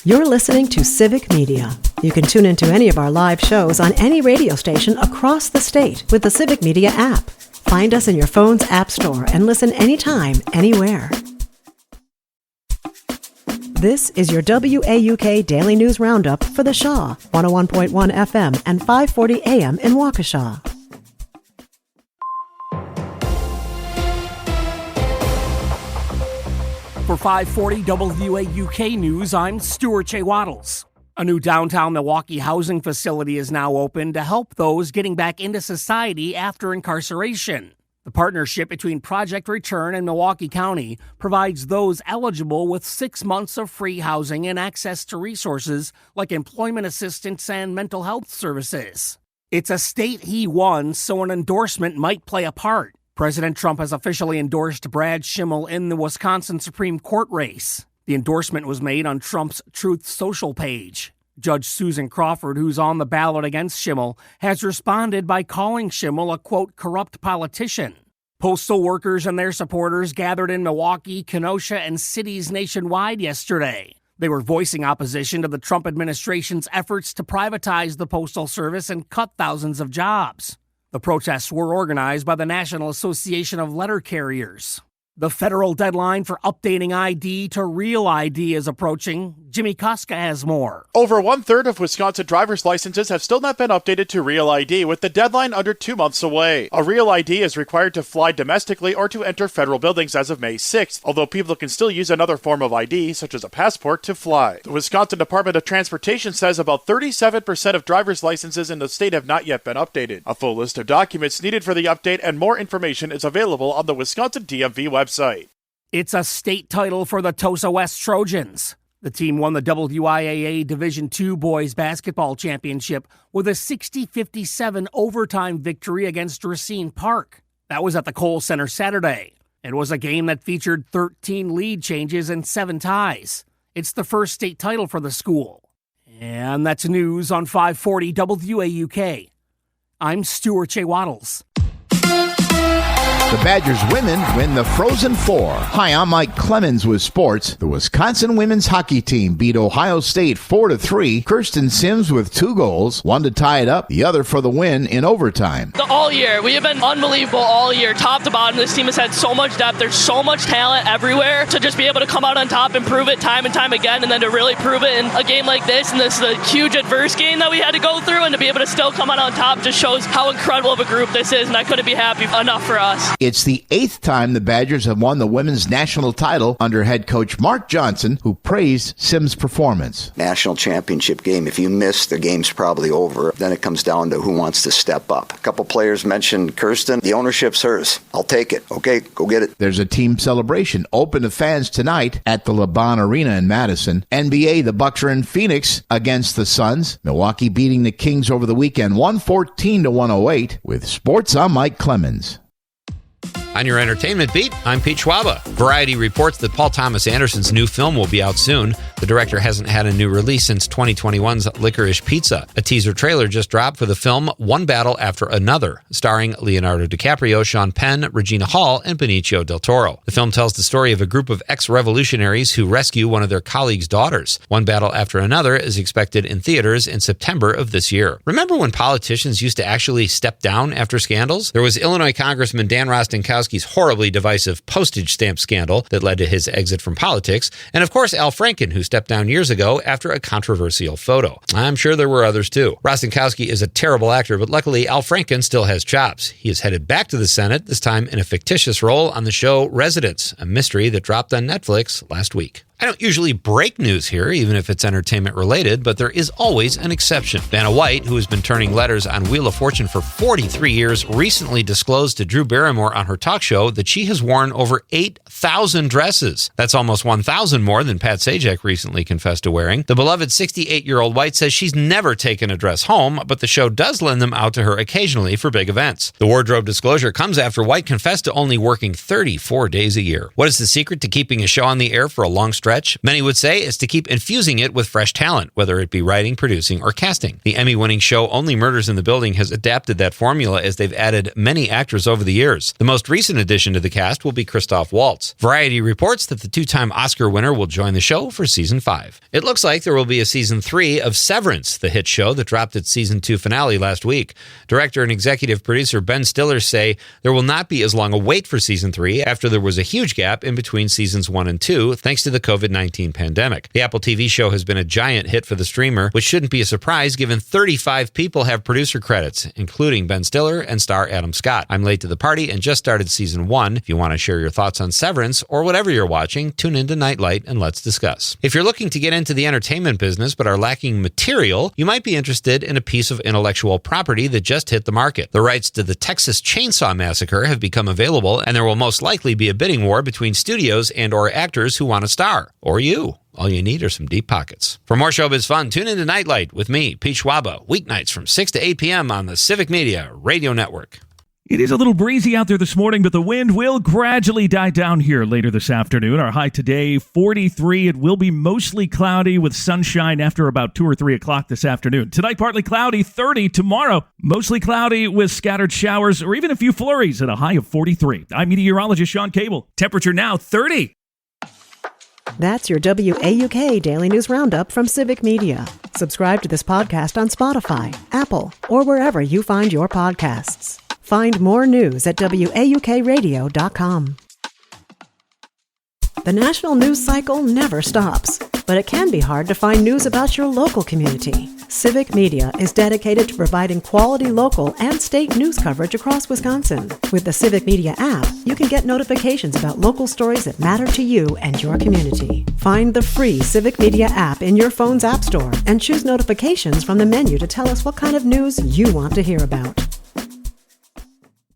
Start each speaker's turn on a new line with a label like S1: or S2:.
S1: You're listening to Civic Media. You can tune into any of our live shows on any radio station across the state with the Civic Media app. Find us in your phone's app store and listen anytime, anywhere. This is your WAUK Daily News Roundup for the Shaw, 101.1 FM and 540 AM in Waukesha.
S2: For 540 WAUK News, I'm Stuart J. Waddles. A new downtown Milwaukee housing facility is now open to help those getting back into society after incarceration. The partnership between Project Return and Milwaukee County provides those eligible with 6 months of free housing and access to resources like employment assistance and mental health services. It's a state he won, so an endorsement might play a part. President Trump has officially endorsed Brad Schimmel in the Wisconsin Supreme Court race. The endorsement was made on Trump's Truth Social page. Judge Susan Crawford, who's on the ballot against Schimmel, has responded by calling Schimmel a, quote, corrupt politician. Postal workers and their supporters gathered in Milwaukee, Kenosha, and cities nationwide yesterday. They were voicing opposition to the Trump administration's efforts to privatize the Postal Service and cut thousands of jobs. The protests were organized by the National Association of Letter Carriers. The federal deadline for updating ID to Real ID is approaching. Jimmy Koska has more.
S3: Over 1/3 of Wisconsin driver's licenses have still not been updated to Real ID, with the deadline under 2 months away. A Real ID is required to fly domestically or to enter federal buildings as of May 6th, although people can still use another form of ID, such as a passport, to fly. The Wisconsin Department of Transportation says about 37% of driver's licenses in the state have not yet been updated. A full list of documents needed for the update and more information is available on the Wisconsin DMV website.
S2: It's a state title for the Tosa West Trojans. The team won the WIAA Division II Boys Basketball Championship with a 60-57 overtime victory against Racine Park. That was at the Kohl Center Saturday. It was a game that featured 13 lead changes and 7 ties. It's the first state title for the school. And that's news on 540 WAUK. I'm Stuart J. Waddles.
S4: The Badgers women win the Frozen Four. Hi, I'm Mike Clemens with sports. The Wisconsin women's hockey team beat Ohio State 4-3. Kirsten Sims with 2 goals, one to tie it up, the other for the win in overtime.
S5: All year, we have been unbelievable all year, top to bottom. This team has had so much depth. There's so much talent everywhere. To just be able to come out on top and prove it time and time again, and then to really prove it in a game like this, and this is a huge adverse game that we had to go through, and to be able to still come out on top just shows how incredible of a group this is, and I couldn't be happy enough for us.
S4: It's the 8th time the Badgers have won the women's national title under head coach Mark Johnson, who praised Sims' performance.
S6: National championship game. If you miss, the game's probably over. Then it comes down to who wants to step up. A couple players mentioned Kirsten. The ownership's hers. I'll take it. Okay, go get it.
S4: There's a team celebration open to fans tonight at the LeBron Arena in Madison. NBA, the Bucks are in Phoenix against the Suns. Milwaukee beating the Kings over the weekend 114-108. With sports, I'm Mike Clemens.
S7: On your entertainment beat, I'm Pete Schwaba. Variety reports that Paul Thomas Anderson's new film will be out soon. The director hasn't had a new release since 2021's Licorice Pizza. A teaser trailer just dropped for the film One Battle After Another, starring Leonardo DiCaprio, Sean Penn, Regina Hall, and Benicio del Toro. The film tells the story of a group of ex-revolutionaries who rescue one of their colleagues' daughters. One Battle After Another is expected in theaters in September of this year. Remember when politicians used to actually step down after scandals? There was Illinois Congressman Dan Rostenkowski's horribly divisive postage stamp scandal that led to his exit from politics, and of course Al Franken, who stepped down years ago after a controversial photo. I'm sure there were others too. Rostenkowski is a terrible actor, but luckily Al Franken still has chops. He is headed back to the Senate, this time in a fictitious role on the show Residence, a mystery that dropped on Netflix last week. I don't usually break news here, even if it's entertainment related, but there is always an exception. Vanna White, who has been turning letters on Wheel of Fortune for 43 years, recently disclosed to Drew Barrymore on her talk show that she has worn over 8,000 dresses. That's almost 1,000 more than Pat Sajak recently confessed to wearing. The beloved 68-year-old White says she's never taken a dress home, but the show does lend them out to her occasionally for big events. The wardrobe disclosure comes after White confessed to only working 34 days a year. What is the secret to keeping a show on the air for a long stretch stretch? Many would say it's to keep infusing it with fresh talent, whether it be writing, producing, or casting. The Emmy-winning show Only Murders in the Building has adapted that formula as they've added many actors over the years. The most recent addition to the cast will be Christoph Waltz. Variety reports that the two-time Oscar winner will join the show for Season 5. It looks like there will be a Season 3 of Severance, the hit show that dropped its Season 2 finale last week. Director and executive producer Ben Stiller say there will not be as long a wait for Season 3 after there was a huge gap in between Seasons 1 and 2 thanks to the COVID-19 pandemic. The Apple TV show has been a giant hit for the streamer, which shouldn't be a surprise given 35 people have producer credits, including Ben Stiller and star Adam Scott. I'm late to the party and just started Season 1. If you want to share your thoughts on Severance or whatever you're watching, tune into Nightlight and let's discuss. If you're looking to get into the entertainment business but are lacking material, you might be interested in a piece of intellectual property that just hit the market. The rights to the Texas Chainsaw Massacre have become available, and there will most likely be a bidding war between studios and/or actors who want to star. Or you. All you need are some deep pockets. For more showbiz fun, tune into Nightlight with me, Pete Schwaba, weeknights from 6 to 8 p.m. on the Civic Media Radio Network.
S8: It is a little breezy out there this morning, but the wind will gradually die down here later this afternoon. Our high today, 43. It will be mostly cloudy with sunshine after about 2 or 3 o'clock this afternoon. Tonight, partly cloudy, 30. Tomorrow, mostly cloudy with scattered showers or even a few flurries at a high of 43. I'm meteorologist Sean Cable. Temperature now, 30.
S1: That's your WAUK Daily News Roundup from Civic Media. Subscribe to this podcast on Spotify, Apple, or wherever you find your podcasts. Find more news at WAUKradio.com. The national news cycle never stops, but it can be hard to find news about your local community. Civic Media is dedicated to providing quality local and state news coverage across Wisconsin. With the Civic Media app, you can get notifications about local stories that matter to you and your community. Find the free Civic Media app in your phone's app store and choose notifications from the menu to tell us what kind of news you want to hear about.